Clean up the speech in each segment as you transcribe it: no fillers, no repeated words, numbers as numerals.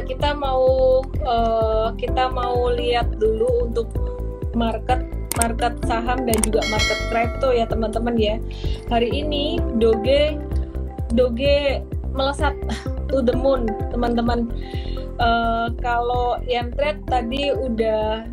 kita mau lihat dulu untuk market saham dan juga market kripto ya teman-teman ya. Hari ini Doge melesat to the moon teman-teman. Kalau yang trade tadi udah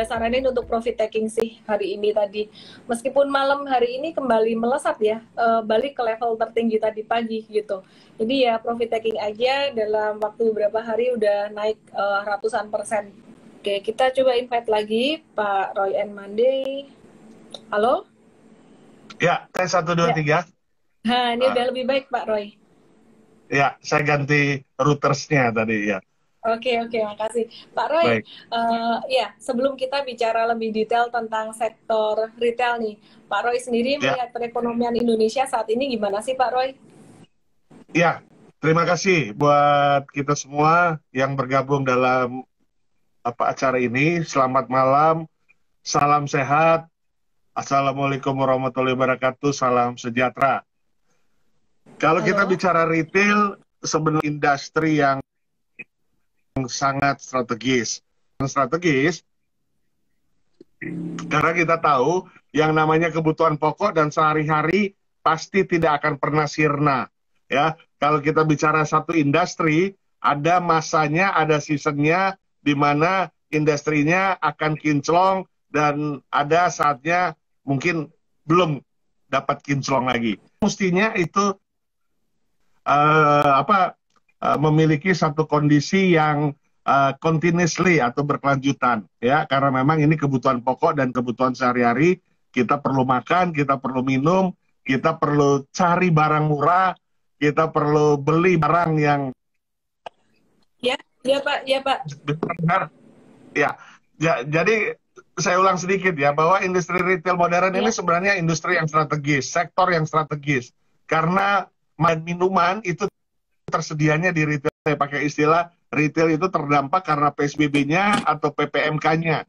saranin untuk profit taking sih hari ini tadi. Meskipun malam hari ini kembali melesat ya, balik ke level tertinggi tadi pagi gitu. Jadi ya profit taking aja, dalam waktu beberapa hari udah naik ratusan persen. Oke, kita coba invite lagi Pak Roy and Monday. Halo? Ya, tes 1, 2, 3. Nah, ini udah lebih baik Pak Roy. Ya, saya ganti routersnya tadi ya. Oke, makasih. Pak Roy, ya sebelum kita bicara lebih detail tentang sektor retail nih, Pak Roy sendiri melihat perekonomian Indonesia saat ini gimana sih Pak Roy? Ya, terima kasih buat kita semua yang bergabung dalam acara ini. Selamat malam, salam sehat, Assalamualaikum warahmatullahi wabarakatuh, salam sejahtera. Kalau kita bicara retail, sebenarnya industri yang sangat strategis. Karena kita tahu yang namanya kebutuhan pokok dan sehari-hari pasti tidak akan pernah sirna. Ya, kalau kita bicara satu industri, ada masanya, ada seasonnya, di mana industrinya akan kinclong dan ada saatnya mungkin belum dapat kinclong lagi. Mestinya itu memiliki satu kondisi yang continuously atau berkelanjutan ya, karena memang ini kebutuhan pokok dan kebutuhan sehari-hari. Kita perlu makan, kita perlu minum, kita perlu cari barang murah, kita perlu beli barang yang benar. Ya, jadi saya ulang sedikit ya, bahwa industri retail modern ini sebenarnya industri yang strategis, sektor yang strategis, karena minuman itu tersedianya di retail. Saya pakai istilah retail itu terdampak karena PSBB-nya atau PPMK-nya.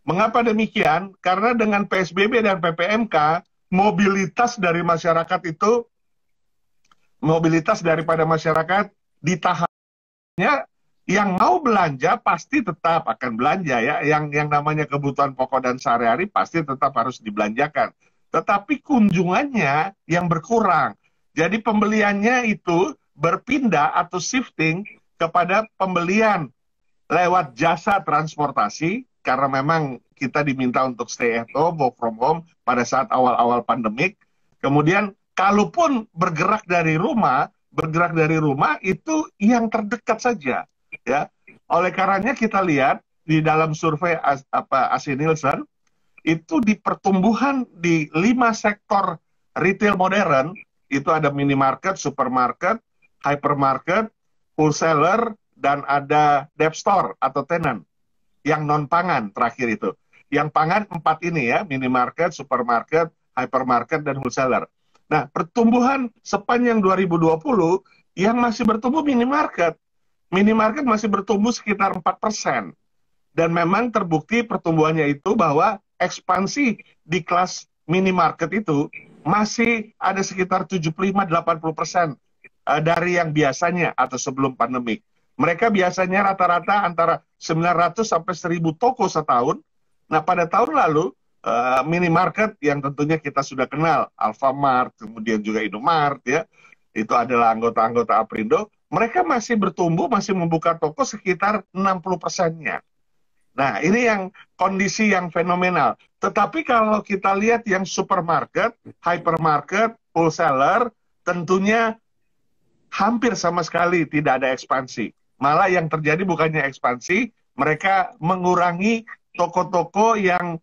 Mengapa demikian? Karena dengan PSBB dan PPMK, mobilitas daripada masyarakat ditahannya. Yang mau belanja pasti tetap akan belanja ya. Yang namanya kebutuhan pokok dan sehari-hari pasti tetap harus dibelanjakan. Tetapi kunjungannya yang berkurang. Jadi pembeliannya itu berpindah atau shifting kepada pembelian lewat jasa transportasi, karena memang kita diminta untuk stay at home, work from home pada saat awal-awal pandemik. Kemudian kalaupun bergerak dari rumah itu yang terdekat saja ya. Oleh karenanya kita lihat di dalam survei AC Nielsen itu di pertumbuhan di 5 sektor retail modern itu ada minimarket, supermarket, hypermarket, wholesaler, dan ada dep store atau tenant. Yang non-pangan terakhir itu. Yang pangan 4 ini ya, minimarket, supermarket, hypermarket, dan wholesaler. Nah, pertumbuhan sepanjang 2020 yang masih bertumbuh minimarket. Minimarket masih bertumbuh sekitar 4%. Dan memang terbukti pertumbuhannya itu bahwa ekspansi di kelas minimarket itu masih ada sekitar 75-80% dari yang biasanya atau sebelum pandemik. Mereka biasanya rata-rata antara 900 sampai 1000 toko setahun. Nah, pada tahun lalu minimarket yang tentunya kita sudah kenal, Alfamart, kemudian juga Indomart ya, itu adalah anggota-anggota Aprindo, mereka masih bertumbuh, masih membuka toko sekitar 60%-nya. Nah, ini yang kondisi yang fenomenal. Tetapi kalau kita lihat yang supermarket, hypermarket, wholesaler, tentunya hampir sama sekali tidak ada ekspansi. Malah yang terjadi bukannya ekspansi, mereka mengurangi toko-toko yang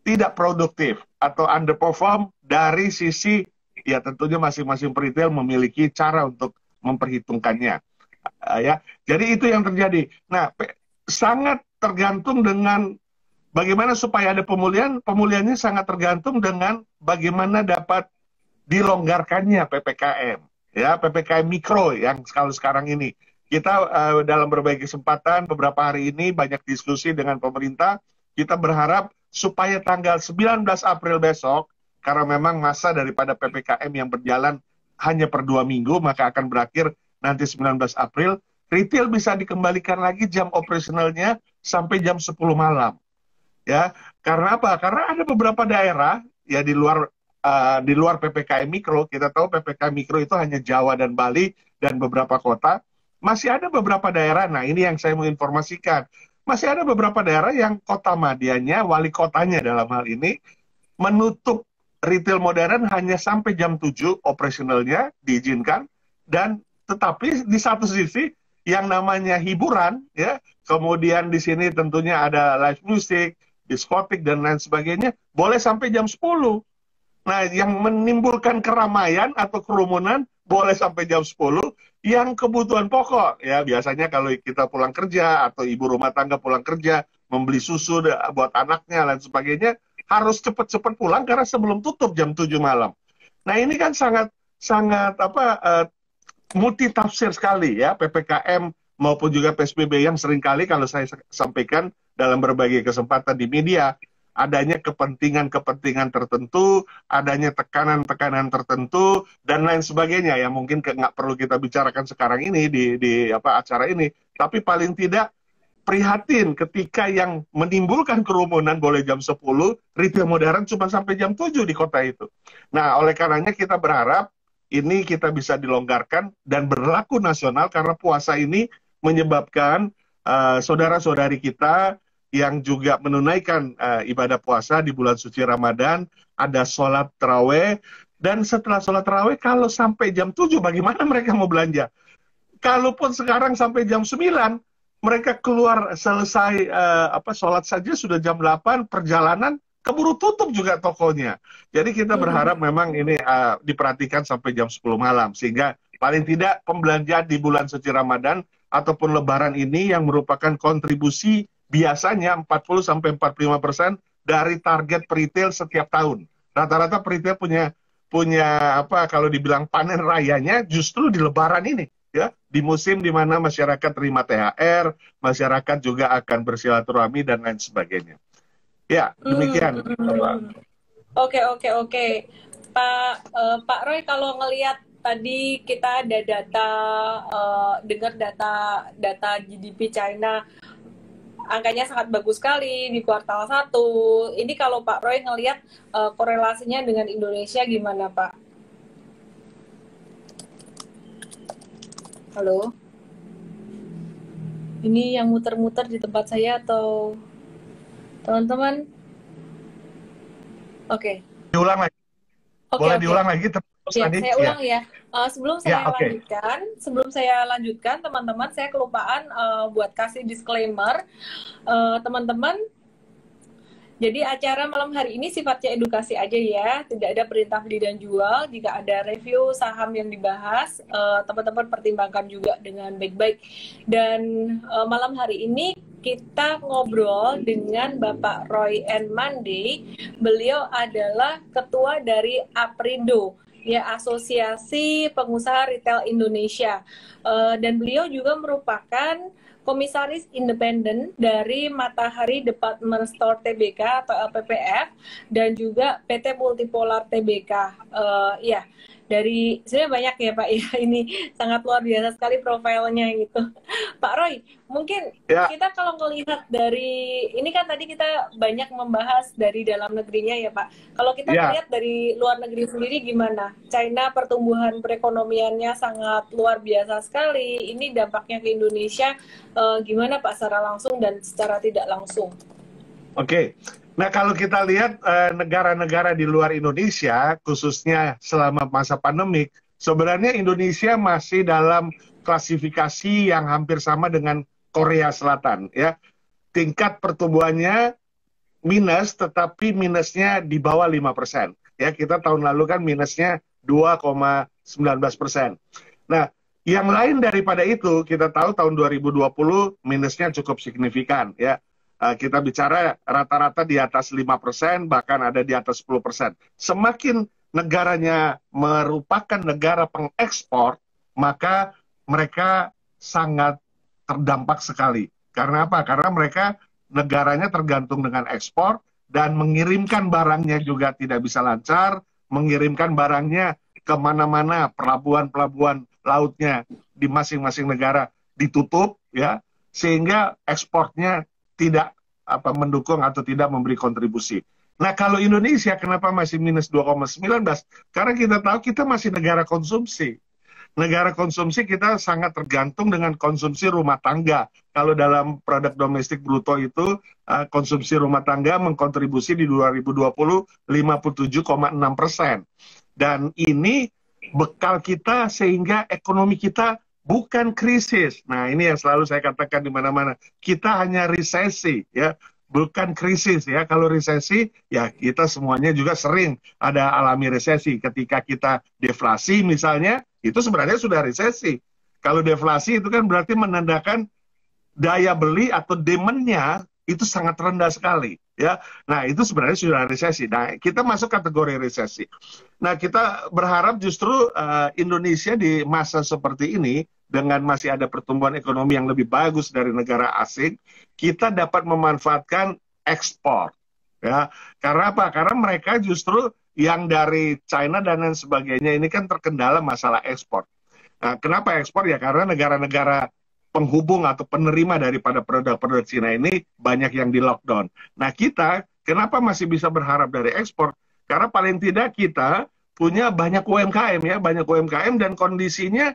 tidak produktif atau underperform dari sisi, ya tentunya masing-masing retail memiliki cara untuk memperhitungkannya. Ya, jadi itu yang terjadi. Nah, sangat tergantung dengan bagaimana supaya ada pemulihan. Pemulihannya sangat tergantung dengan bagaimana dapat dilonggarkannya PPKM. Ya, PPKM mikro yang sekarang ini. Kita dalam berbagai kesempatan beberapa hari ini banyak diskusi dengan pemerintah. Kita berharap supaya tanggal 19 April besok, karena memang masa daripada PPKM yang berjalan hanya per 2 minggu, maka akan berakhir nanti 19 April. retail bisa dikembalikan lagi jam operasionalnya sampai jam 10 malam. Ya, karena apa? Karena ada beberapa daerah ya di luar PPKM Mikro. Kita tahu PPKM Mikro itu hanya Jawa dan Bali dan beberapa kota. Masih ada beberapa daerah. Nah, ini yang saya mau informasikan. Masih ada beberapa daerah yang kota madya-nya, wali kotanya dalam hal ini menutup retail modern hanya sampai jam 7 operasionalnya diizinkan, dan tetapi di satu sisi yang namanya hiburan ya, kemudian di sini tentunya ada live music, diskotik dan lain sebagainya boleh sampai jam 10. Nah, yang menimbulkan keramaian atau kerumunan boleh sampai jam 10. Yang kebutuhan pokok, ya biasanya kalau kita pulang kerja atau ibu rumah tangga pulang kerja, membeli susu buat anaknya, dan sebagainya, harus cepat-cepat pulang karena sebelum tutup jam 7 malam. Nah, ini kan sangat multi tafsir sekali ya, PPKM maupun juga PSBB yang seringkali kalau saya sampaikan dalam berbagai kesempatan di media, adanya kepentingan-kepentingan tertentu, adanya tekanan-tekanan tertentu, dan lain sebagainya yang mungkin nggak perlu kita bicarakan sekarang ini di acara ini. Tapi paling tidak prihatin ketika yang menimbulkan kerumunan boleh jam 10, retail modern cuma sampai jam 7 di kota itu. Nah, oleh karenanya kita berharap ini kita bisa dilonggarkan dan berlaku nasional, karena puasa ini menyebabkan saudara-saudari kita yang juga menunaikan ibadah puasa di bulan suci Ramadan, ada sholat taraweh, dan setelah sholat taraweh, kalau sampai jam 7, bagaimana mereka mau belanja? Kalaupun sekarang sampai jam 9, mereka keluar selesai sholat saja sudah jam 8, perjalanan, keburu tutup juga tokonya. Jadi kita berharap memang ini diperhatikan sampai jam 10 malam, sehingga paling tidak pembelanjaan di bulan suci Ramadan ataupun Lebaran ini yang merupakan kontribusi biasanya 40-45% dari target retail setiap tahun. Rata-rata retail punya kalau dibilang panen rayanya justru di Lebaran ini, ya, di musim di mana masyarakat terima THR, masyarakat juga akan bersilaturahmi dan lain sebagainya. Ya, demikian. Oke. Pak Roy, kalau ngelihat tadi kita ada dengar data GDP China, angkanya sangat bagus sekali di kuartal 1. Ini kalau Pak Roy ngelihat korelasinya dengan Indonesia gimana, Pak? Halo? Ini yang muter-muter di tempat saya atau teman-teman? Oke. Diulang lagi. Boleh diulang lagi terus ya, tadi? Saya ulang ya. Sebelum saya lanjutkan, teman-teman, saya kelupaan buat kasih disclaimer, teman-teman. Jadi acara malam hari ini sifatnya edukasi aja ya, tidak ada perintah beli dan jual. Jika ada review saham yang dibahas, teman-teman pertimbangkan juga dengan baik-baik. Dan malam hari ini kita ngobrol dengan Bapak Roy N. Mande. Beliau adalah ketua dari APRindo, ya, Asosiasi Pengusaha Retail Indonesia, dan beliau juga merupakan komisaris independen dari Matahari Department Store Tbk atau LPPF, dan juga PT Multipolar Tbk. Ya, dari sebenarnya banyak ya Pak ya, ini sangat luar biasa sekali profilnya gitu. Pak Roy, mungkin kita kalau melihat dari ini kan tadi kita banyak membahas dari dalam negerinya ya Pak. Kalau kita melihat dari luar negeri sendiri gimana? China pertumbuhan perekonomiannya sangat luar biasa sekali. Ini dampaknya ke Indonesia gimana Pak secara langsung dan secara tidak langsung? Oke. Nah, kalau kita lihat negara-negara di luar Indonesia, khususnya selama masa pandemik, sebenarnya Indonesia masih dalam klasifikasi yang hampir sama dengan Korea Selatan. Ya, tingkat pertumbuhannya minus, tetapi minusnya di bawah 5%. Ya, kita tahun lalu kan minusnya 2,19%. Nah, yang lain daripada itu, kita tahu tahun 2020 minusnya cukup signifikan. Ya. Kita bicara rata-rata di atas 5%, bahkan ada di atas 10%. Semakin negaranya merupakan negara pengekspor, maka mereka sangat terdampak sekali. Karena apa? Karena mereka negaranya tergantung dengan ekspor, dan mengirimkan barangnya juga tidak bisa lancar, mengirimkan barangnya kemana-mana, pelabuhan-pelabuhan lautnya di masing-masing negara ditutup ya, sehingga ekspornya tidak mendukung atau tidak memberi kontribusi. Nah, kalau Indonesia kenapa masih minus 2,19? Karena kita tahu kita masih negara konsumsi. Negara konsumsi kita sangat tergantung dengan konsumsi rumah tangga. Kalau dalam produk domestik bruto itu, konsumsi rumah tangga mengkontribusi di 2020 57,6%. Dan ini bekal kita sehingga ekonomi kita bukan krisis. Nah, ini yang selalu saya katakan di mana-mana. Kita hanya resesi, ya, bukan krisis ya. Kalau resesi, ya kita semuanya juga sering ada alami resesi. Ketika kita deflasi misalnya, itu sebenarnya sudah resesi. Kalau deflasi itu kan berarti menandakan daya beli atau demand-nya itu sangat rendah sekali. Ya, nah itu sebenarnya sudah resesi. Nah, kita masuk kategori resesi. Nah, kita berharap justru Indonesia di masa seperti ini dengan masih ada pertumbuhan ekonomi yang lebih bagus dari negara asing, kita dapat memanfaatkan ekspor. Ya, karena apa? Karena mereka justru yang dari China dan lain sebagainya ini kan terkendala masalah ekspor. Nah, kenapa ekspor? Ya karena negara-negara penghubung atau penerima daripada produk-produk Cina ini banyak yang di lockdown. Nah, kita kenapa masih bisa berharap dari ekspor? Karena paling tidak kita punya banyak UMKM ya, banyak UMKM dan kondisinya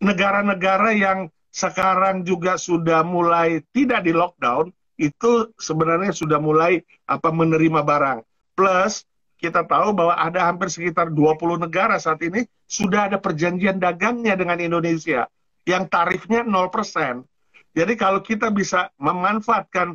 negara-negara yang sekarang juga sudah mulai tidak di lockdown itu sebenarnya sudah mulai menerima barang. Plus kita tahu bahwa ada hampir sekitar 20 negara saat ini sudah ada perjanjian dagangnya dengan Indonesia yang tarifnya 0%. Jadi kalau kita bisa memanfaatkan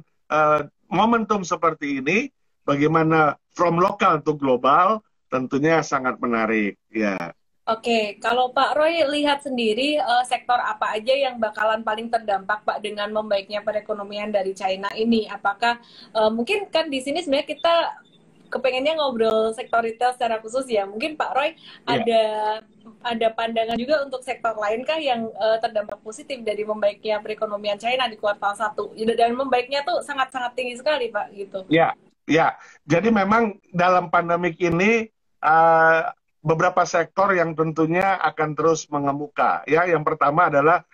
momentum seperti ini, bagaimana from lokal to global, tentunya sangat menarik. Ya. Oke, kalau Pak Roy lihat sendiri sektor apa aja yang bakalan paling terdampak Pak dengan membaiknya perekonomian dari China ini? Apakah mungkin kan di sini sebenarnya kita kepengennya ngobrol sektor retail secara khusus ya. Mungkin Pak Roy ada pandangan juga untuk sektor lain kah yang terdampak positif dari membaiknya perekonomian China di kuartal 1? Dan membaiknya tuh sangat-sangat tinggi sekali Pak gitu. Ya. Jadi memang dalam pandemik ini beberapa sektor yang tentunya akan terus mengemuka. Ya, yang pertama adalah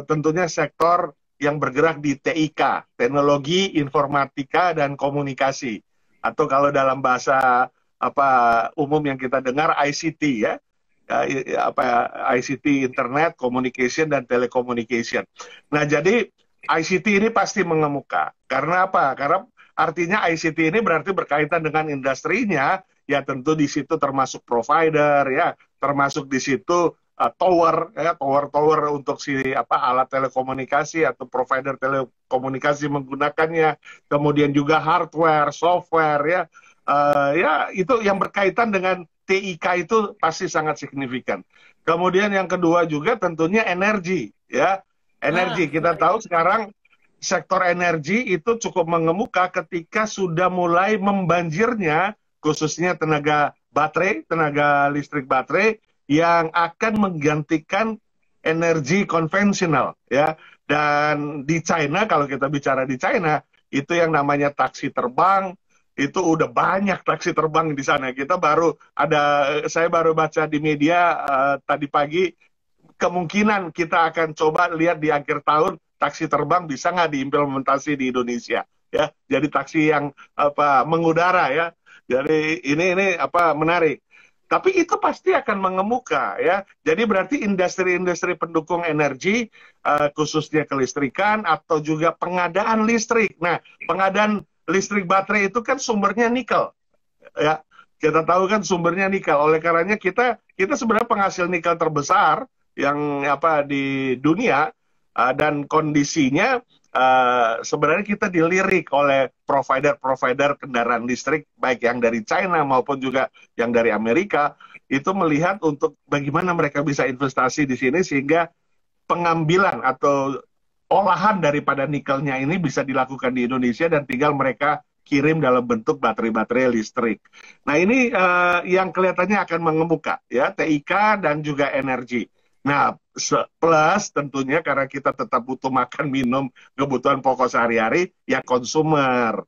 tentunya sektor yang bergerak di TIK, teknologi, informatika dan komunikasi. Atau kalau dalam bahasa umum yang kita dengar ICT ya. ICT, Internet, Communication, dan Telecommunication. Nah, jadi ICT ini pasti mengemuka. Karena apa? Karena artinya ICT ini berarti berkaitan dengan industrinya, ya tentu di situ termasuk provider, ya termasuk di situ tower, ya tower untuk alat telekomunikasi atau provider telekomunikasi menggunakannya, kemudian juga hardware, software, ya itu yang berkaitan dengan TIK itu pasti sangat signifikan. Kemudian yang kedua juga tentunya energi, ya energi. Kita tahu sekarang sektor energi itu cukup mengemuka ketika sudah mulai membanjirnya, khususnya tenaga baterai, tenaga listrik baterai yang akan menggantikan energi konvensional, ya. Dan di China, kalau kita bicara di China, itu yang namanya taksi terbang. Itu udah banyak taksi terbang di sana. Saya baru baca di media tadi pagi, kemungkinan kita akan coba lihat di akhir tahun taksi terbang bisa nggak diimplementasi di Indonesia, ya. Jadi taksi yang mengudara, ya. Jadi ini menarik. Tapi itu pasti akan mengemuka, ya. Jadi berarti industri-industri pendukung energi, khususnya kelistrikan atau juga pengadaan listrik. Nah, pengadaan listrik baterai itu kan sumbernya nikel, ya. Kita tahu kan sumbernya nikel. Oleh karenanya kita sebenarnya penghasil nikel terbesar yang di dunia, dan kondisinya sebenarnya kita dilirik oleh provider-provider kendaraan listrik baik yang dari China maupun juga yang dari Amerika, itu melihat untuk bagaimana mereka bisa investasi di sini sehingga pengambilan atau olahan daripada nikelnya ini bisa dilakukan di Indonesia dan tinggal mereka kirim dalam bentuk baterai-baterai listrik. Nah, ini yang kelihatannya akan mengemuka, ya, TIK dan juga energi. Nah, plus tentunya karena kita tetap butuh makan, minum, kebutuhan pokok sehari-hari, ya consumer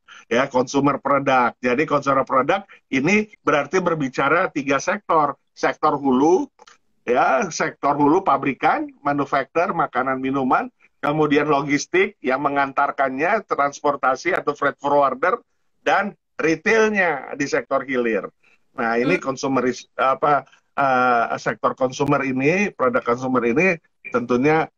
produk. Jadi consumer produk ini berarti berbicara 3 sektor. Sektor hulu, ya, sektor hulu pabrikan, manufaktur, makanan minuman, kemudian logistik yang mengantarkannya, transportasi atau freight forwarder, dan retailnya di sektor hilir. Nah, ini konsumeris sektor konsumer ini, produk konsumer ini tentunya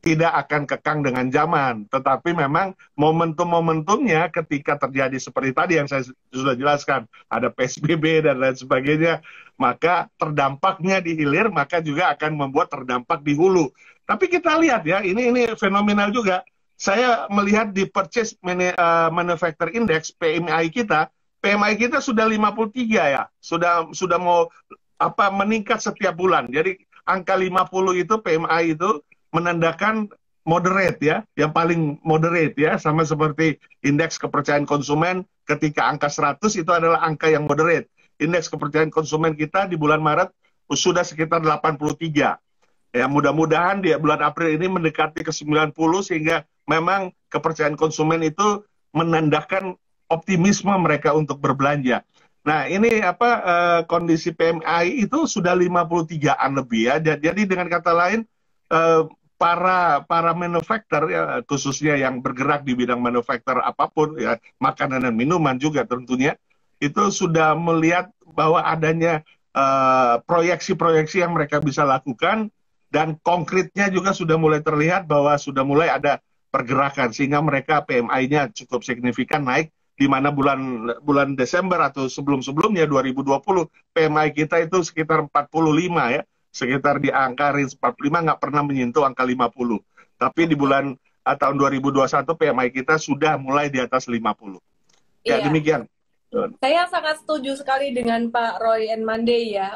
tidak akan kekang dengan zaman, tetapi memang momentum-momentumnya ketika terjadi seperti tadi yang saya sudah jelaskan, ada PSBB dan lain sebagainya, maka terdampaknya di hilir, maka juga akan membuat terdampak di hulu. Tapi kita lihat ya, ini fenomenal juga. Saya melihat di Purchase Manufacture Index PMI kita sudah 53 ya, sudah mau meningkat setiap bulan. Jadi angka 50 itu PMI itu menandakan moderate ya, yang paling moderate ya, sama seperti indeks kepercayaan konsumen ketika angka 100 itu adalah angka yang moderate. Indeks kepercayaan konsumen kita di bulan Maret sudah sekitar 83. Ya, mudah-mudahan di bulan April ini mendekati ke 90 sehingga memang kepercayaan konsumen itu menandakan optimisme mereka untuk berbelanja. Nah, ini kondisi PMI itu sudah 53-an lebih ya. Jadi dengan kata lain para manufaktur ya, khususnya yang bergerak di bidang manufaktur apapun ya, makanan dan minuman juga tentunya, itu sudah melihat bahwa adanya proyeksi-proyeksi yang mereka bisa lakukan, dan konkretnya juga sudah mulai terlihat bahwa sudah mulai ada pergerakan sehingga mereka PMI-nya cukup signifikan naik, di mana bulan Desember atau sebelum-sebelumnya 2020 PMI kita itu sekitar 45 ya, sekitar di angka range 45, nggak pernah menyentuh angka 50. Tapi di bulan tahun 2021 PMI kita sudah mulai di atas 50. Ya, demikian. Saya sangat setuju sekali dengan Pak Roy and Monday ya.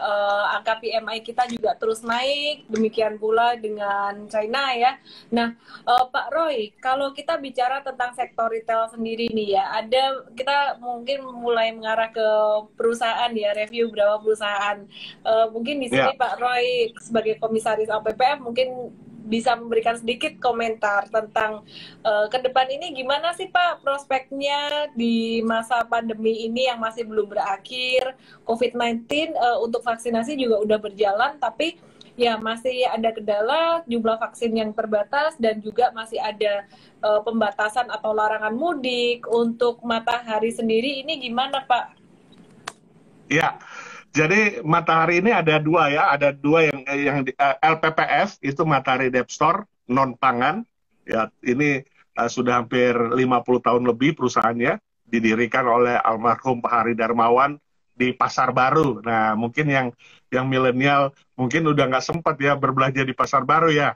Angka PMI kita juga terus naik, demikian pula dengan China ya. Nah, Pak Roy, kalau kita bicara tentang sektor retail sendiri nih ya, kita mungkin mulai mengarah ke perusahaan ya, review beberapa perusahaan. Mungkin di sini Pak Roy sebagai komisaris LPPF mungkin bisa memberikan sedikit komentar tentang ke depan ini gimana sih Pak prospeknya di masa pandemi ini yang masih belum berakhir, COVID-19 untuk vaksinasi juga udah berjalan, tapi ya masih ada kendala jumlah vaksin yang terbatas dan juga masih ada pembatasan atau larangan mudik. Untuk Matahari sendiri ini gimana Pak? Ya. Jadi Matahari ini ada dua ya, ada dua yang LPPF itu Matahari Depstore non pangan ya, ini sudah hampir 50 tahun lebih perusahaannya, didirikan oleh almarhum Pak Hari Darmawan di Pasar Baru. Nah, mungkin yang milenial mungkin udah nggak sempat ya berbelanja di Pasar Baru ya.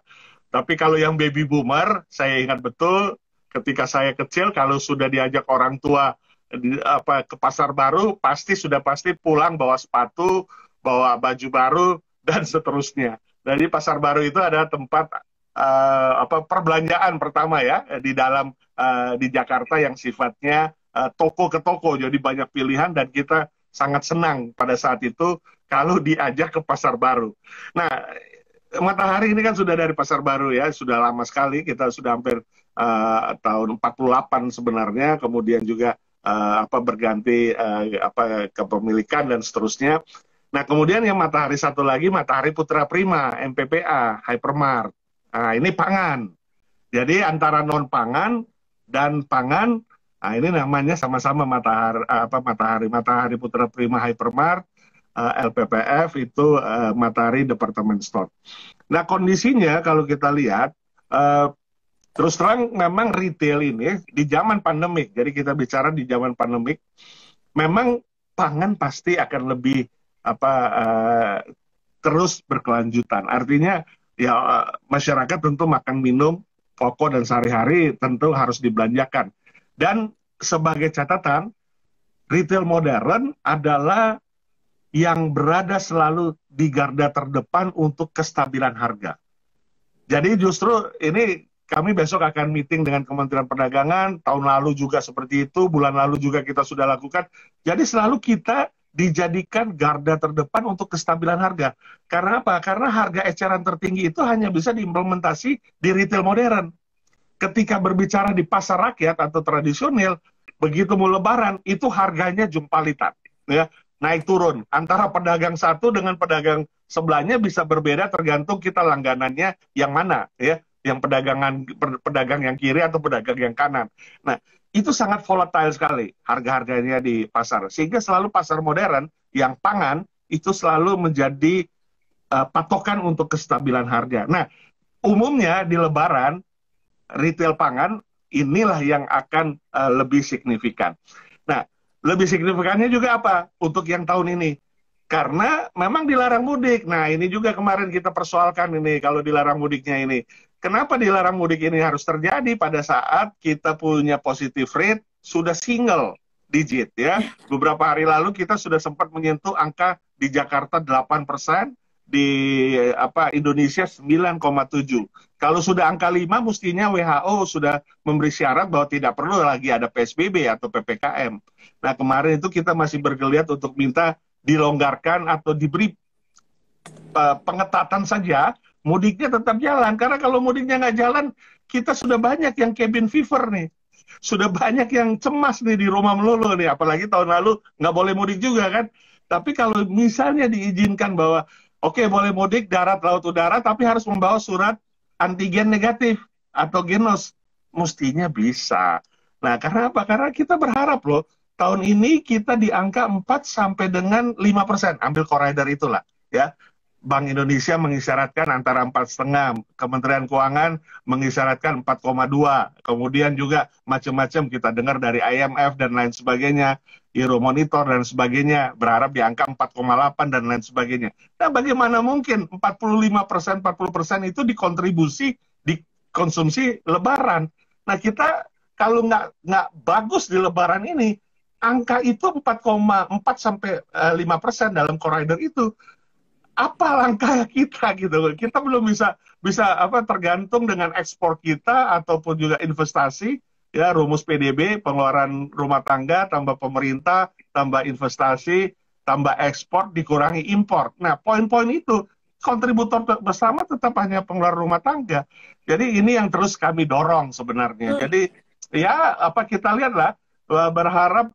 Tapi kalau yang baby boomer, saya ingat betul ketika saya kecil kalau sudah diajak orang tua ke Pasar Baru pasti pulang bawa sepatu, bawa baju baru dan seterusnya. Jadi Pasar Baru itu ada tempat perbelanjaan pertama ya di Jakarta yang sifatnya toko ke toko, jadi banyak pilihan dan kita sangat senang pada saat itu kalau diajak ke Pasar Baru. Nah, Matahari ini kan sudah dari Pasar Baru ya, sudah lama sekali, kita sudah hampir tahun 48 sebenarnya, kemudian juga berganti kepemilikan dan seterusnya. Nah, kemudian yang Matahari satu lagi, Matahari Putra Prima, MPPA, Hypermart. Nah, ini pangan. Jadi antara non pangan dan pangan, nah ini namanya sama-sama Matahari Putra Prima Hypermart, LPPF itu Matahari Department Store. Nah, kondisinya kalau kita lihat terus terang memang retail ini di zaman pandemik, jadi kita bicara di zaman pandemik, memang pangan pasti akan lebih terus berkelanjutan. Artinya ya masyarakat tentu makan minum pokok dan sehari-hari tentu harus dibelanjakan. Dan sebagai catatan, retail modern adalah yang berada selalu di garda terdepan untuk kestabilan harga. Jadi justru ini kami besok akan meeting dengan Kementerian Perdagangan, tahun lalu juga seperti itu, bulan lalu juga kita sudah lakukan. Jadi selalu kita dijadikan garda terdepan untuk kestabilan harga. Karena apa? Karena harga eceran tertinggi itu hanya bisa diimplementasi di retail modern. Ketika berbicara di pasar rakyat atau tradisional, begitu mau lebaran, itu harganya jumpalitan. Ya. naik turun. Antara pedagang satu dengan pedagang sebelahnya bisa berbeda tergantung kita langganannya yang mana, ya, yang pedagang yang kiri atau pedagang yang kanan. Nah, itu sangat volatile sekali harga-harganya di pasar. Sehingga selalu pasar modern yang pangan itu selalu menjadi patokan untuk kestabilan harga. Nah, umumnya di Lebaran retail pangan inilah yang akan lebih signifikan. Nah, lebih signifikannya juga apa untuk yang tahun ini? Karena memang dilarang mudik. Nah, ini juga kemarin kita persoalkan ini kalau dilarang mudiknya ini. Kenapa dilarang mudik ini harus terjadi pada saat kita punya positive rate sudah single digit ya. Beberapa hari lalu kita sudah sempat menyentuh angka di Jakarta 8%, di Indonesia 9,7. Kalau sudah angka 5 mestinya WHO sudah memberi syarat bahwa tidak perlu lagi ada PSBB atau PPKM. Nah, kemarin itu kita masih bergeliat untuk minta dilonggarkan atau diberi pengetatan saja, mudiknya tetap jalan. Karena kalau mudiknya nggak jalan, kita sudah banyak yang cabin fever nih. Sudah banyak yang cemas nih di rumah melulu nih. Apalagi tahun lalu nggak boleh mudik juga kan. Tapi kalau misalnya diizinkan bahwa oke, boleh mudik darat, laut, udara, tapi harus membawa surat antigen negatif atau genos. Mestinya bisa. Nah, karena apa? Karena kita berharap loh, tahun ini kita di angka 4 sampai dengan 5%. Ambil koridor itulah. Ya. Bank Indonesia mengisyaratkan antara 4,5, Kementerian Keuangan mengisyaratkan 4,2, kemudian juga macam-macam kita dengar dari IMF dan lain sebagainya, Euromonitor dan sebagainya, berharap di angka 4,8 dan lain sebagainya. Nah, bagaimana mungkin 45%, 40% itu dikontribusi, dikonsumsi Lebaran. Nah, kita kalau nggak bagus di Lebaran ini, angka itu 4,4 sampai 5% dalam koridor itu. Apa langkah kita gitu? Kita belum bisa tergantung dengan ekspor kita ataupun juga investasi, ya, rumus PDB, pengeluaran rumah tangga tambah pemerintah tambah investasi tambah ekspor dikurangi impor. Nah, poin-poin itu kontributor bersama tetap hanya pengeluaran rumah tangga. Jadi ini yang terus kami dorong sebenarnya. Jadi ya kita lihatlah, berharap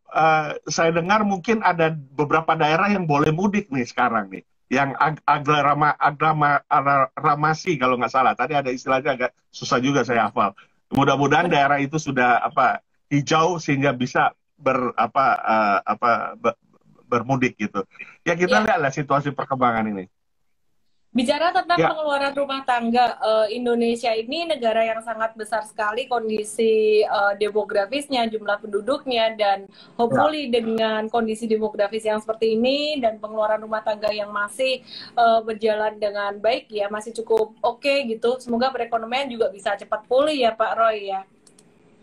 saya dengar mungkin ada beberapa daerah yang boleh mudik nih sekarang nih, yang aglomerasi kalau nggak salah. Tadi ada istilahnya agak susah juga saya hafal. Mudah-mudahan daerah itu sudah hijau sehingga bisa bermudik gitu. Ya, kita lihatlah situasi perkembangan ini. Bicara tentang pengeluaran rumah tangga, Indonesia ini negara yang sangat besar sekali kondisi demografisnya, jumlah penduduknya, dan hopefully dengan kondisi demografis yang seperti ini dan pengeluaran rumah tangga yang masih berjalan dengan baik, ya, masih cukup oke gitu. Semoga perekonomian juga bisa cepat pulih ya Pak Roy ya.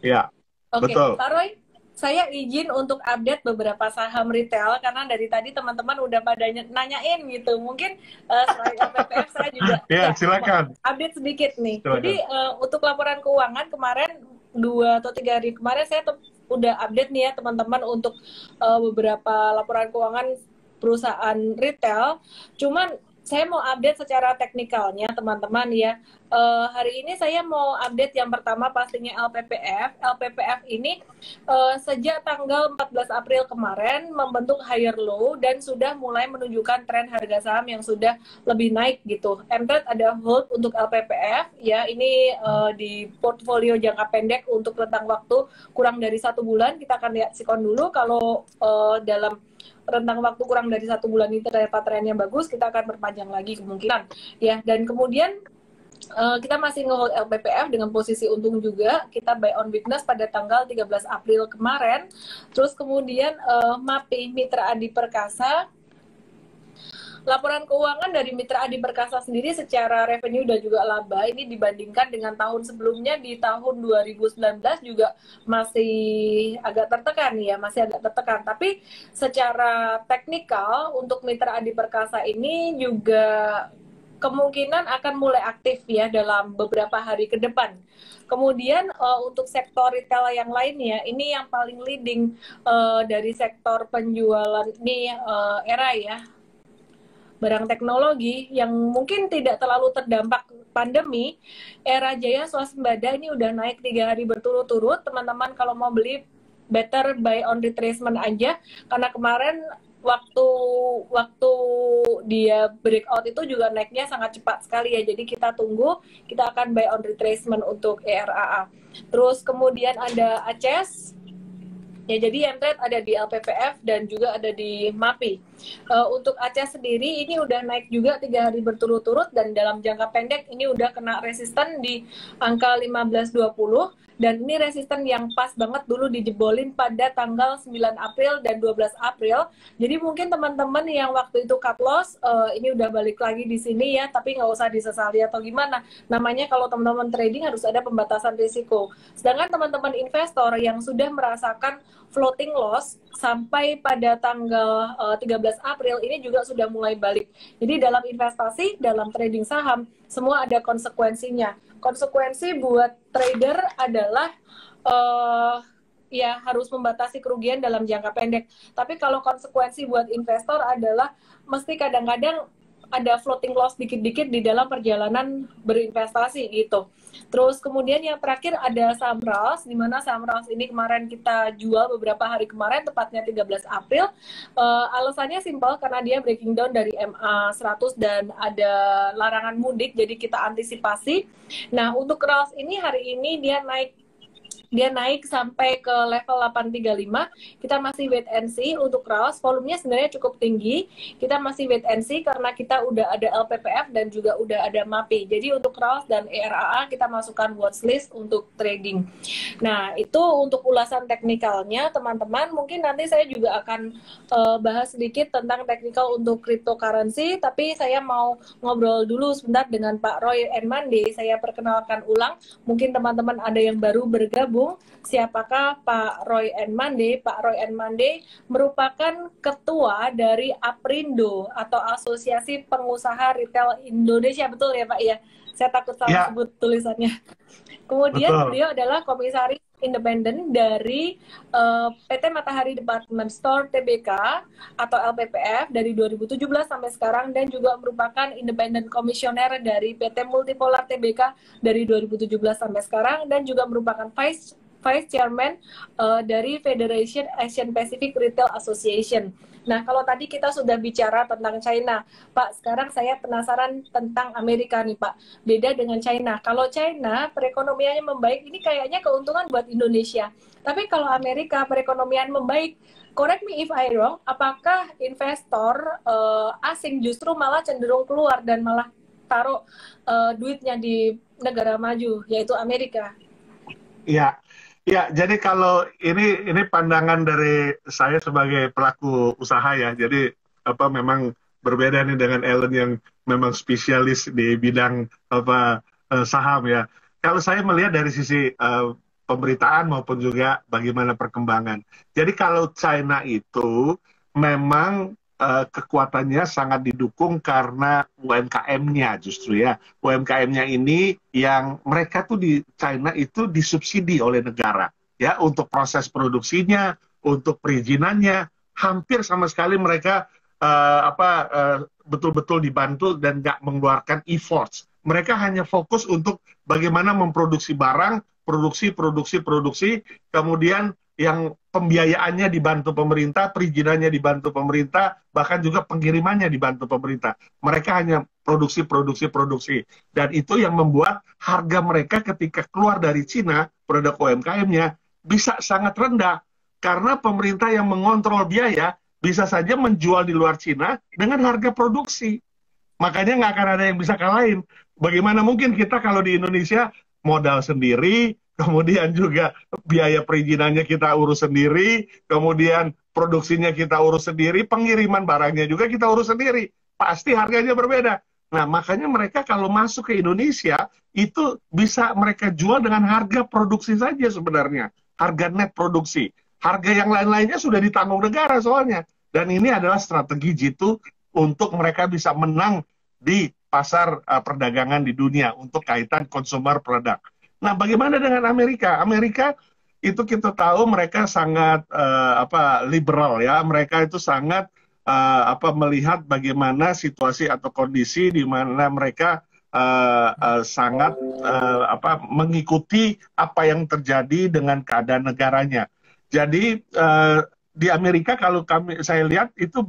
Ya, betul. Pak Roy, saya izin untuk update beberapa saham retail karena dari tadi teman-teman udah pada nanyain gitu. Mungkin selain LPPF saya juga silakan update sedikit nih. Silakan. Jadi untuk laporan keuangan kemarin 2 atau 3 hari kemarin saya udah update nih ya teman-teman untuk beberapa laporan keuangan perusahaan retail. Cuman saya mau update secara teknikalnya teman-teman ya. Hari ini saya mau update yang pertama pastinya LPPF. LPPF ini sejak tanggal 14 April kemarin membentuk higher low dan sudah mulai menunjukkan tren harga saham yang sudah lebih naik gitu. MTrade ada hold untuk LPPF ya. Ini di portfolio jangka pendek untuk rentang waktu kurang dari 1 bulan. Kita akan lihat sikon dulu. Kalau dalam rentang waktu kurang dari 1 bulan ini ternyata trennya bagus, kita akan perpanjang lagi kemungkinan ya. Dan kemudian kita masih nge-hold LPPF dengan posisi untung juga. Kita buy on weakness pada tanggal 13 April kemarin. Terus kemudian MAPI Mitra Adi Perkasa, laporan keuangan dari Mitra Adi Perkasa sendiri secara revenue dan juga laba ini dibandingkan dengan tahun sebelumnya di tahun 2019 juga masih agak tertekan ya, masih agak tertekan. Tapi secara teknikal untuk Mitra Adi Perkasa ini juga kemungkinan akan mulai aktif ya dalam beberapa hari ke depan. Kemudian untuk sektor retail yang lainnya, ini yang paling leading dari sektor penjualan ini Era ya, barang teknologi yang mungkin tidak terlalu terdampak pandemi. Era Jaya Swasembada ini udah naik 3 hari berturut-turut. Teman-teman kalau mau beli better buy on retracement aja, karena kemarin waktu waktu dia breakout itu juga naiknya sangat cepat sekali ya. Jadi kita tunggu, kita akan buy on retracement untuk ERAA. Terus kemudian ada ACES. Ya, jadi Mtrade ada di LPPF dan juga ada di MAPI. Untuk ACES sendiri ini udah naik juga 3 hari berturut-turut dan dalam jangka pendek ini udah kena resisten di angka 1520 dan ini resisten yang pas banget dulu dijebolin pada tanggal 9 April dan 12 April. Jadi mungkin teman-teman yang waktu itu cut loss ini udah balik lagi di sini ya, tapi nggak usah disesali atau gimana. Namanya kalau teman-teman trading harus ada pembatasan risiko. Sedangkan teman-teman investor yang sudah merasakan floating loss sampai pada tanggal 13 April ini juga sudah mulai balik. Jadi dalam investasi, dalam trading saham, semua ada konsekuensinya. Konsekuensi buat trader adalah ya harus membatasi kerugian dalam jangka pendek. Tapi kalau konsekuensi buat investor adalah mesti kadang-kadang ada floating loss dikit-dikit di dalam perjalanan berinvestasi gitu. Terus kemudian yang terakhir ada saham RALS, di mana saham RALS ini kemarin kita jual beberapa hari kemarin, tepatnya 13 April. Alasannya simpel karena dia breaking down dari MA 100 dan ada larangan mudik, jadi kita antisipasi. Nah, untuk RALS ini hari ini dia naik sampai ke level 835. Kita masih wait and see untuk RALS. Volumenya sebenarnya cukup tinggi. Kita masih wait and see karena kita udah ada LPPF dan juga udah ada MAPI. Jadi untuk RALS dan ERAA kita masukkan watchlist untuk trading. Nah, itu untuk ulasan teknikalnya, teman-teman. Mungkin nanti saya juga akan bahas sedikit tentang teknikal untuk cryptocurrency, tapi saya mau ngobrol dulu sebentar dengan Pak Roy Enmande. Saya perkenalkan ulang. Mungkin teman-teman ada yang baru bergabung. Siapakah Pak Roy Enmande? Pak Roy Enmande merupakan ketua dari APRindo atau Asosiasi Pengusaha Retail Indonesia, betul ya Pak ya? Saya takut salah sebut tulisannya. Kemudian beliau adalah komisaris independen dari PT Matahari Department Store Tbk atau LPPF dari 2017 sampai sekarang dan juga merupakan independen komisioner dari PT Multipolar Tbk dari 2017 sampai sekarang dan juga merupakan Vice Chairman dari Federation Asian Pacific Retail Association. Nah, kalau tadi kita sudah bicara tentang China, Pak, sekarang saya penasaran tentang Amerika nih, Pak. Beda dengan China. Kalau China, perekonomiannya membaik, ini kayaknya keuntungan buat Indonesia. Tapi kalau Amerika, perekonomian membaik, correct me if I wrong, apakah investor asing justru malah cenderung keluar dan malah taruh duitnya di negara maju, yaitu Amerika? Iya. Ya, jadi kalau ini pandangan dari saya sebagai pelaku usaha ya. Jadi memang berbeda nih dengan Ellen yang memang spesialis di bidang saham ya. Kalau saya melihat dari sisi pemberitaan maupun juga bagaimana perkembangan. Jadi kalau China itu memang kekuatannya sangat didukung karena UMKM-nya justru ya. UMKM-nya ini yang mereka tuh di China itu disubsidi oleh negara ya untuk proses produksinya, untuk perizinannya, hampir sama sekali mereka betul-betul dibantu dan nggak mengeluarkan efforts. Mereka hanya fokus untuk bagaimana memproduksi barang, produksi, kemudian yang pembiayaannya dibantu pemerintah, perizinannya dibantu pemerintah, bahkan juga pengirimannya dibantu pemerintah. Mereka hanya produksi. Dan itu yang membuat harga mereka ketika keluar dari Cina, produk UMKM-nya, bisa sangat rendah. Karena pemerintah yang mengontrol biaya, bisa saja menjual di luar Cina dengan harga produksi. Makanya nggak akan ada yang bisa kalahin. Bagaimana mungkin kita kalau di Indonesia modal sendiri, kemudian juga biaya perizinannya kita urus sendiri, kemudian produksinya kita urus sendiri, pengiriman barangnya juga kita urus sendiri. Pasti harganya berbeda. Nah, makanya mereka kalau masuk ke Indonesia, itu bisa mereka jual dengan harga produksi saja sebenarnya. Harga net produksi. Harga yang lain-lainnya sudah ditanggung negara soalnya. Dan ini adalah strategi Jitu untuk mereka bisa menang di pasar perdagangan di dunia untuk kaitan consumer product. Nah, bagaimana dengan Amerika? Amerika itu kita tahu mereka sangat liberal ya. Mereka itu sangat melihat bagaimana situasi atau kondisi di mana mereka sangat mengikuti apa yang terjadi dengan keadaan negaranya. Jadi di Amerika kalau saya lihat itu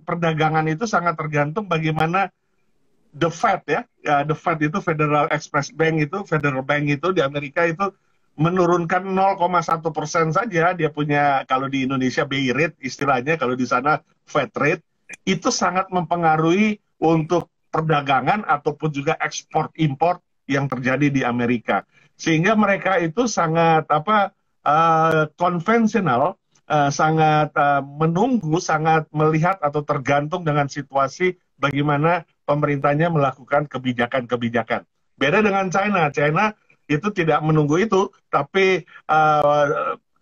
perdagangan itu sangat tergantung bagaimana the Fed the Fed itu Federal Express Bank itu, Federal Bank itu di Amerika itu menurunkan 0,1% saja dia punya, kalau di Indonesia BI rate istilahnya, kalau di sana Fed rate, itu sangat mempengaruhi untuk perdagangan ataupun juga ekspor impor yang terjadi di Amerika. Sehingga mereka itu sangat konvensional, sangat menunggu, sangat melihat atau tergantung dengan situasi bagaimana pemerintahnya melakukan kebijakan-kebijakan. Beda dengan China. China itu tidak menunggu itu, tapi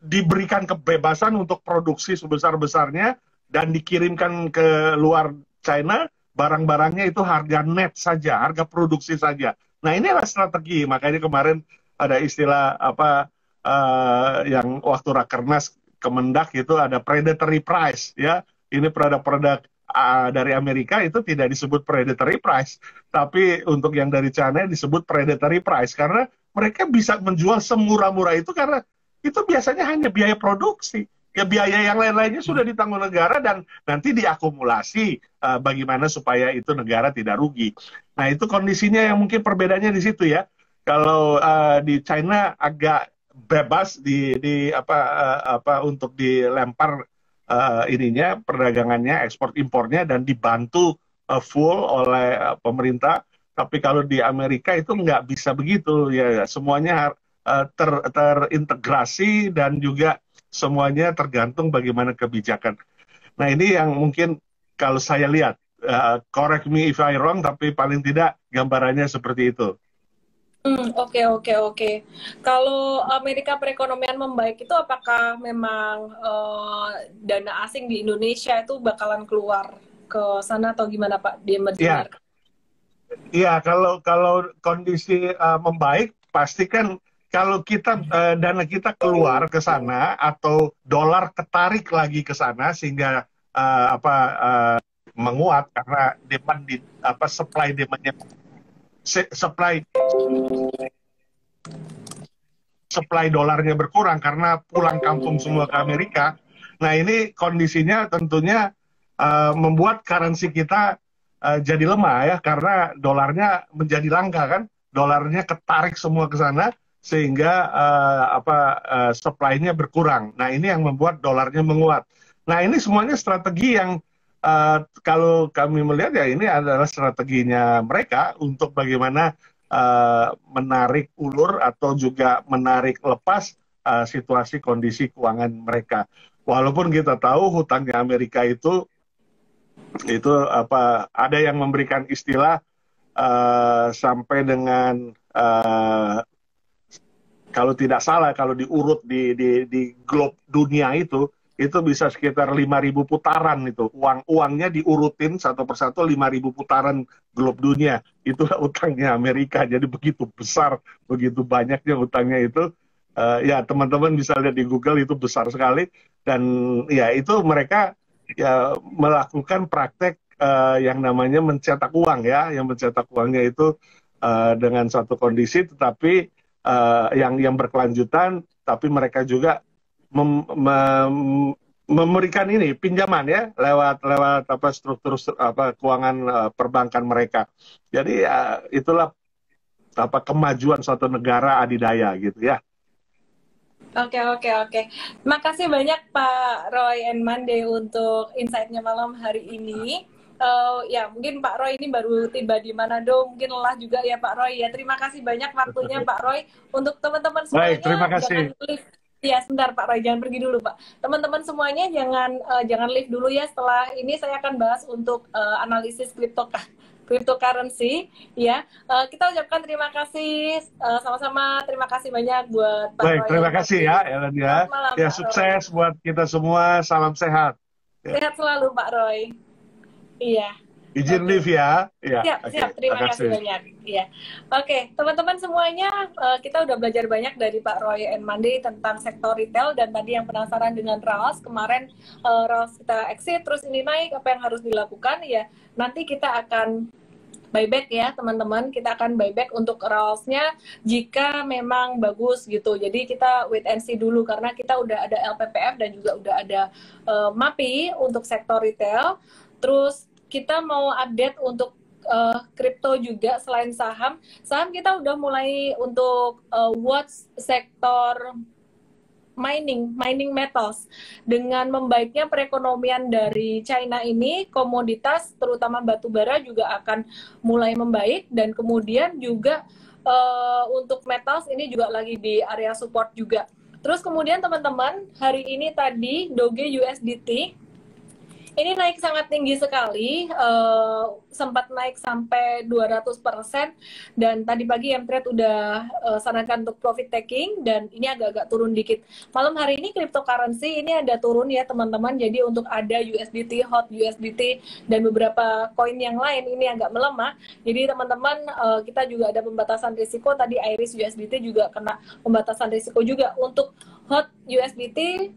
diberikan kebebasan untuk produksi sebesar-besarnya dan dikirimkan ke luar China, barang-barangnya itu harga net saja, harga produksi saja. Nah, inilah strategi. Makanya kemarin ada istilah yang waktu Rakernas Kemendak itu ada predatory price, ya. Ini produk-produk dari Amerika itu tidak disebut predatory price, tapi untuk yang dari China disebut predatory price karena mereka bisa menjual semurah-murah itu karena itu biasanya hanya biaya produksi. Ya, biaya yang lain-lainnya sudah ditanggung negara dan nanti diakumulasi bagaimana supaya itu negara tidak rugi. Nah, itu kondisinya yang mungkin perbedaannya di situ ya. Kalau di China agak bebas untuk dilempar perdagangannya, ekspor impornya, dan dibantu full oleh pemerintah. Tapi kalau di Amerika itu nggak bisa begitu ya, semuanya terintegrasi dan juga semuanya tergantung bagaimana kebijakan. Nah, ini yang mungkin kalau saya lihat, correct me if I wrong, tapi paling tidak gambarannya seperti itu. Oke. Kalau Amerika perekonomian membaik itu apakah memang dana asing di Indonesia itu bakalan keluar ke sana atau gimana Pak? Dia mendengar. Iya, kalau kondisi membaik, pasti kan kalau kita dana kita keluar ke sana atau dolar ketarik lagi ke sana sehingga menguat karena demand supply demandnya supply dolarnya berkurang karena pulang kampung semua ke Amerika. Nah, ini kondisinya tentunya membuat currency kita jadi lemah ya, karena dolarnya menjadi langka kan, dolarnya ketarik semua ke sana sehingga supply-nya berkurang. Nah, ini yang membuat dolarnya menguat. Nah, ini semuanya strategi yang kalau kami melihat ya ini adalah strateginya mereka untuk bagaimana menarik ulur atau juga menarik lepas situasi kondisi keuangan mereka. Walaupun kita tahu hutangnya Amerika itu ada yang memberikan istilah sampai dengan kalau tidak salah, kalau diurut di globe dunia itu bisa sekitar 5.000 putaran itu. Uangnya diurutin satu persatu 5.000 putaran globe dunia. Itulah utangnya Amerika. Jadi begitu besar, begitu banyaknya utangnya itu. Ya, teman-teman bisa lihat di Google, itu besar sekali. Dan ya itu mereka ya melakukan praktek yang namanya mencetak uang ya. Yang mencetak uangnya itu dengan satu kondisi, tetapi yang berkelanjutan, tapi mereka juga memberikan ini pinjaman ya lewat struktur keuangan perbankan mereka. Jadi itulah kemajuan suatu negara adidaya gitu ya. Oke. Terima kasih banyak Pak Roy and Mande untuk insight-nya malam hari ini. Ya, mungkin Pak Roy ini baru tiba di Manado, mungkin lelah juga ya Pak Roy ya. Terima kasih banyak waktunya Pak Roy. Untuk teman-teman semuanya, baik, terima kasih. Ya, sebentar Pak Roy, jangan pergi dulu Pak. Teman-teman semuanya jangan leave dulu ya. Setelah ini saya akan bahas untuk analisis cryptocurrency ya. Kita ucapkan terima kasih sama-sama. Terima kasih banyak buat Pak Roy. Baik, terima kasih ya Ellen ya. Ya, sukses buat kita semua. Salam sehat. Sehat selalu Pak Roy. Iya. Izin live ya. Siap. Terima kasih banyak. Iya. Oke, teman-teman semuanya, kita udah belajar banyak dari Pak Roy and Mande tentang sektor retail, dan tadi yang penasaran dengan RALS, kemarin RALS kita exit, terus ini naik, apa yang harus dilakukan? Ya, nanti kita akan buyback ya teman-teman. Kita akan buyback untuk RALS-nya jika memang bagus gitu. Jadi kita wait and see dulu karena kita udah ada LPPF dan juga udah ada MAPI untuk sektor retail. Terus kita mau update untuk kripto juga selain saham. Saham kita udah mulai untuk watch sektor mining metals. Dengan membaiknya perekonomian dari China ini, komoditas terutama batu bara juga akan mulai membaik, dan kemudian juga untuk metals ini juga lagi di area support juga. Terus kemudian teman-teman, hari ini tadi Doge USDT ini naik sangat tinggi sekali, sempat naik sampai 200%, dan tadi pagi Mtrade udah sarankan untuk profit taking, dan ini agak-agak turun dikit. Malam hari ini cryptocurrency ini ada turun ya teman-teman, jadi untuk ada USDT, hot USDT, dan beberapa koin yang lain ini agak melemah. Jadi teman-teman, kita juga ada pembatasan risiko, tadi Iris USDT juga kena pembatasan risiko juga. Untuk hot USDT,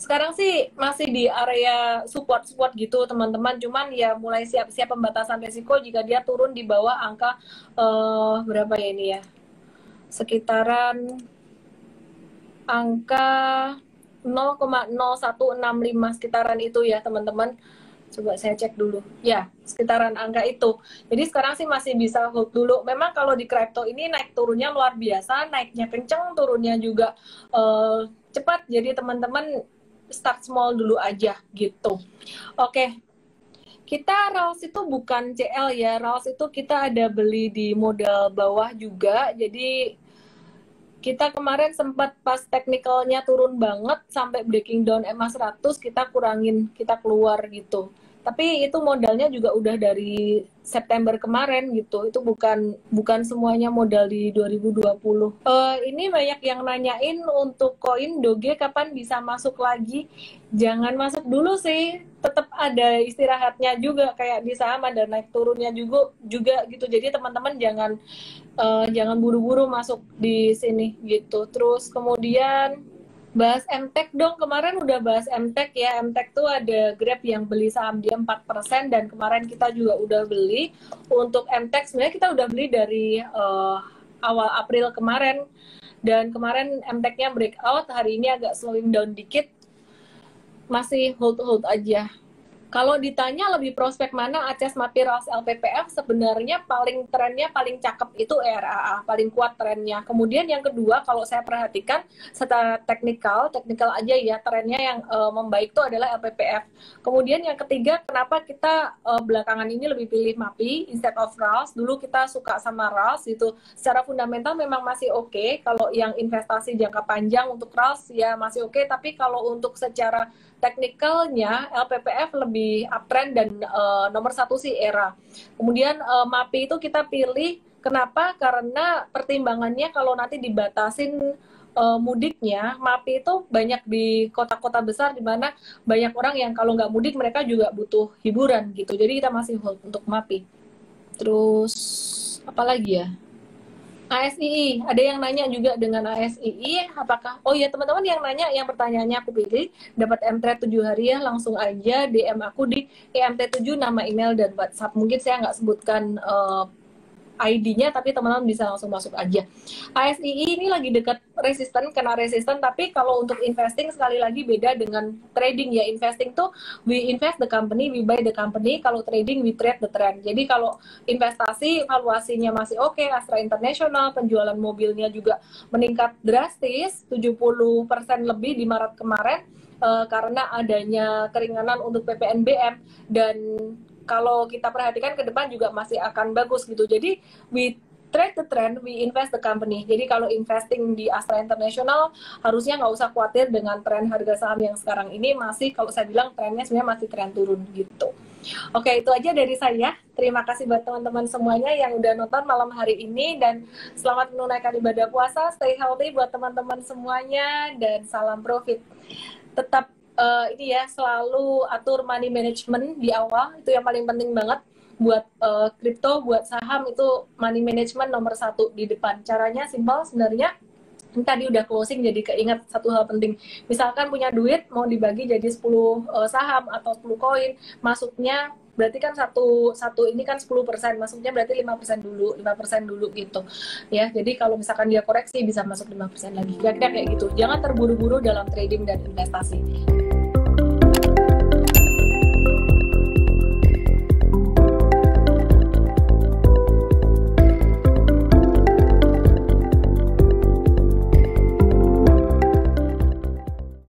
sekarang sih masih di area support gitu teman-teman, cuman ya mulai siap-siap pembatasan risiko jika dia turun di bawah angka berapa ya ini ya, sekitaran angka 0,0165 sekitaran itu ya teman-teman. Coba saya cek dulu ya, sekitaran angka itu. Jadi sekarang sih masih bisa hold dulu. Memang kalau di crypto ini naik turunnya luar biasa, naiknya kenceng, turunnya juga cepat. Jadi teman-teman start small dulu aja gitu. Oke, kita RALS itu bukan CL ya, RALS itu kita ada beli di modal bawah juga. Jadi kita kemarin sempat pas teknikalnya turun banget sampai breaking down EMA 100, kita kurangin, kita keluar gitu. Tapi itu modalnya juga udah dari September kemarin gitu. Itu bukan semuanya modal di 2020. Ini banyak yang nanyain untuk koin Doge kapan bisa masuk lagi. Jangan masuk dulu sih. Tetap ada istirahatnya juga, kayak di saham ada naik turunnya juga gitu. Jadi teman-teman jangan buru-buru masuk di sini gitu. Terus kemudian bahas MTech dong, kemarin udah bahas MTech ya. MTech tuh ada Grab yang beli saham dia 4%, dan kemarin kita juga udah beli. Untuk MTech sebenarnya kita udah beli dari awal April kemarin, dan kemarin MTech-nya breakout, hari ini agak slowing down dikit, masih hold aja. Kalau ditanya lebih prospek mana Aces, MAPI, RALS, LPPF, sebenarnya trennya paling cakep itu ERAA, paling kuat trennya. Kemudian yang kedua, kalau saya perhatikan secara teknikal aja ya, trennya yang membaik itu adalah LPPF. Kemudian yang ketiga, kenapa kita belakangan ini lebih pilih MAPI instead of RALS. Dulu kita suka sama RALS itu, secara fundamental memang masih oke. Kalau yang investasi jangka panjang untuk RALS ya masih oke, tapi kalau untuk secara teknikalnya LPPF lebih uptrend, dan nomor satu sih ERA. Kemudian MAPI itu kita pilih, kenapa? Karena pertimbangannya kalau nanti dibatasin mudiknya, MAPI itu banyak di kota-kota besar di mana banyak orang yang kalau nggak mudik mereka juga butuh hiburan gitu. Jadi kita masih hold untuk MAPI. Terus apa lagi ya? ASII, ada yang nanya juga dengan ASII, apakah, oh ya teman-teman yang nanya, yang pertanyaannya aku pilih, dapat MTrade 7 hari ya, langsung aja DM aku di EMT7, nama email dan WhatsApp. Mungkin saya nggak sebutkan ID-nya, tapi teman-teman bisa langsung masuk aja. ASII ini lagi dekat resisten, kena resisten, tapi kalau untuk investing sekali lagi beda dengan trading ya. Investing tuh we invest the company, we buy the company. Kalau trading we trade the trend. Jadi kalau investasi valuasinya masih oke, Astra International, penjualan mobilnya juga meningkat drastis, 70% lebih di Maret kemarin, karena adanya keringanan untuk PPNBM, dan kalau kita perhatikan ke depan juga masih akan bagus gitu. Jadi we trade the trend, we invest the company. Jadi kalau investing di Astra International harusnya nggak usah khawatir dengan tren harga saham yang sekarang ini, masih kalau saya bilang trennya sebenarnya masih tren turun gitu. Oke, itu aja dari saya. Terima kasih buat teman-teman semuanya yang udah nonton malam hari ini, dan selamat menunaikan ibadah puasa. Stay healthy buat teman-teman semuanya, dan salam profit. Tetap ini ya, selalu atur money management di awal, itu yang paling penting banget. Buat kripto, buat saham, itu money management nomor 1 di depan. Caranya simpel sebenarnya. Ini tadi udah closing, jadi keinget satu hal penting. Misalkan punya duit mau dibagi jadi 10 saham atau 10 koin, masuknya berarti kan satu ini kan 10%, maksudnya berarti 5% dulu gitu ya. Jadi kalau misalkan dia koreksi bisa masuk 5% lagi, kira-kira kayak gitu. Jangan terburu-buru dalam trading dan investasi.